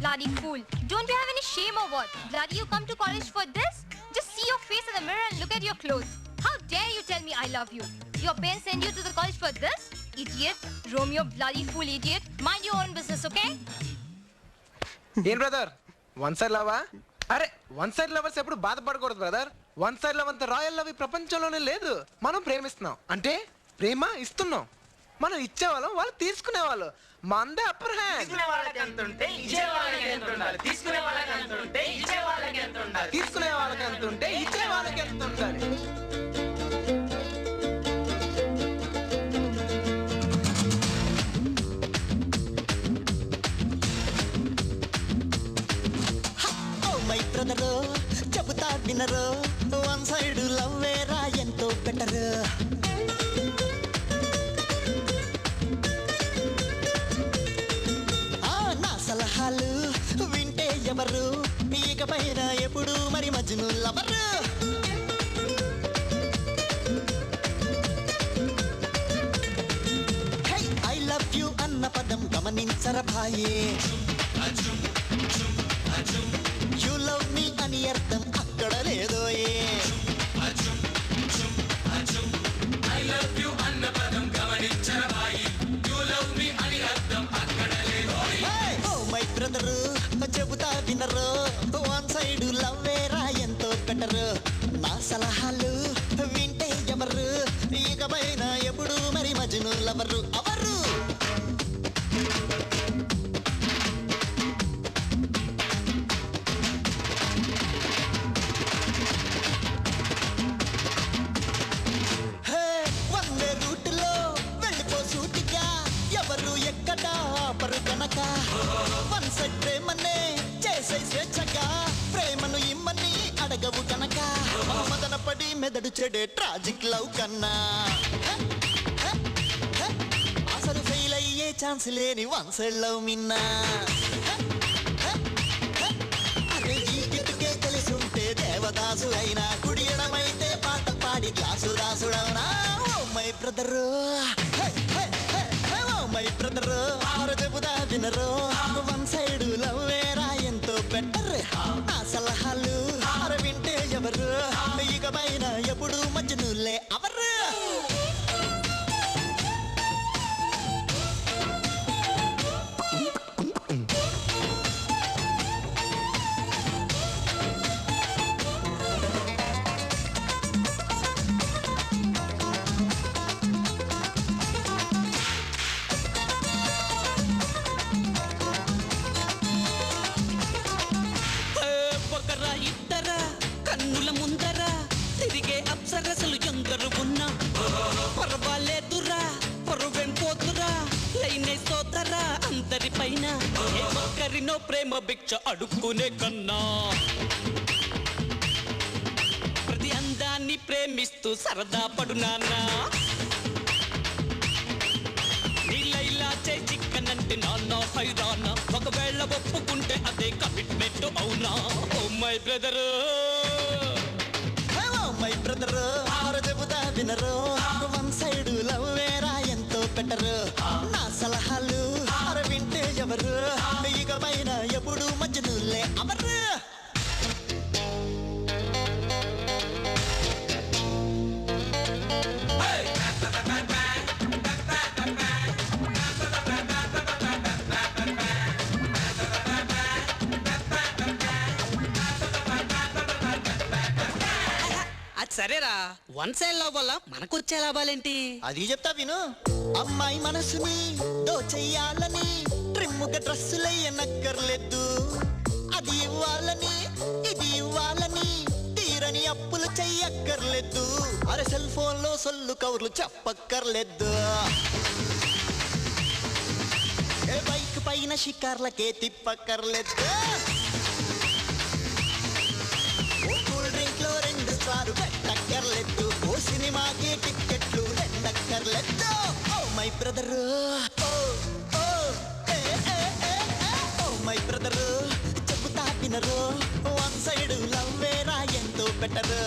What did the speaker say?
Bloody fool. Don't you have any shame or what? Bloody you come to college for this? Just see your face in the mirror and look at your clothes. How dare you tell me I love you? Your parents send you to the college for this? Idiot. Romeo, bloody fool idiot. Mind your own business, okay? ఏం brother one side లవా? అరే one side lovers ఎప్పుడు బాధపడకూడదు brother. One side love అంత royal love ఈ ప్రపంచంలోనే లేదు. మనం ప్రేమిస్తున్నాం అంటే ప్రేమ ఇస్తున్నాం. మనం ఇచ్చేవాళ్ళం, వాళ్ళు తీసుకునేవాళ్ళు. మందే అప్పర్ హ్యాండ్. తీసుకునే వాళ్ళకి ఎంత ఉంటే ఇచ్చే వాళ్ళకి ఎంత ఉండాలి. బ్రదరు చెబుతా వినరు, వన్ సైడ్ లవ్ వేరా ఎంతో బెటరు. నా సలహాలు వింటే ఎవరు, ఇకపైన ఎప్పుడు మరి Majnu lover. High I love you అన్న పదం గమనించరబాయే. You love me అని అర్థం అక్కడ లేదోయే. I love you అన్న పదం గమనించరబాయి. You love me అని అర్థం అక్కడ లేదోయే. ఓ మై బ్రదర్ చెబుతా వినరు, వన్ సైడ్ లవ్ వేరా ఎంతో బెటరు. నా సలహాలు వింటే ఎవరు, ఇకపైన ఎప్పుడు మరి Majnu lover hour. One side ప్రేమనే చేసే స్వేచ్ఛగా, ప్రేమను ఇమ్మని అడగవు కనుక. మదన పడి మెదడు చెడే ట్రాజిక్ లవ్ కన్నా అసలు ఫెయిల్ అయ్యే ఛాన్స్ లేని వన్ సైడ్ లవ్ మిన్నా. అరే ఈ గిట్టుకే తెలిసి ఉంటే దేవదాసు అయినా, కుడియడమైతే పాట పాడి దాసు దాసుడవునా. Oh my brother, my brother ఆరు చెబుదా వినరు, వన్ సైడ్ లవ్ వేరా ఎంతో బెటర్. నా సలహాలు ఆరు వింటే ఎవరు, ఇకపైన ఎప్పుడు మజ్నులే అవరు. కన్నుల ముందర తిరిగే అప్సరసలు ఎందరు ఉన్నా పర్వాలేదురా, పరువెం పోతురా, లైనే సోదరా అందరి పైన. ఏ ఒక్కరినో ప్రేమ భిక్ష అడుక్కునే కన్నా, ప్రతి అందాన్ని ప్రేమిస్తూ సరదా పడు నాన్న. నీలైలా చే చిక్కనంటే నాన్న హైరానా, ఒకవేళ ఒప్పుకుంటే అదే కమిట్మెంట్ అవునా. Oh my brother, my brother ఆరు చెబుతా వినరు, వన్ సైడ్ లవ్ వేరా ఎంతో బెటరు. నా సలహాలు ఆరు వింటే ఎవరు, ఇకపైన ఎప్పుడు మజ్నులే అవరు. సరేరా, వన్ సైడ్ లవ్ వల్ల మనకొచ్చే లాభాలేంటి అది చెప్తా విను. అమ్మాయి మనసుని దోచెయ్యాలని ట్రిమ్ముగా డ్రెస్సులయ్యనక్కర్లేదు. అది ఇవ్వాలని ఇది ఇవ్వాలని తీరని అప్పులు చెయ్యక్కర్లేదు. అరే సెల్ ఫోన్ లో సొల్లు కవర్లు చెప్పక్కర్లేదు. ఏ బైక్ పైన షికార్లకే తిప్పక్కర్లేదు. కూల్ డ్రింక్ లో 2 స్టార్లు పెట్టక్కర్లేదు. ఓ సినిమాకి టిక్కెట్లు రెండక్కర్లేదు. Oh my brother, oh my brother చెబుతా వినరు, వన్ సైడ్ లవ్ వేరా ఎంతో బెటరు.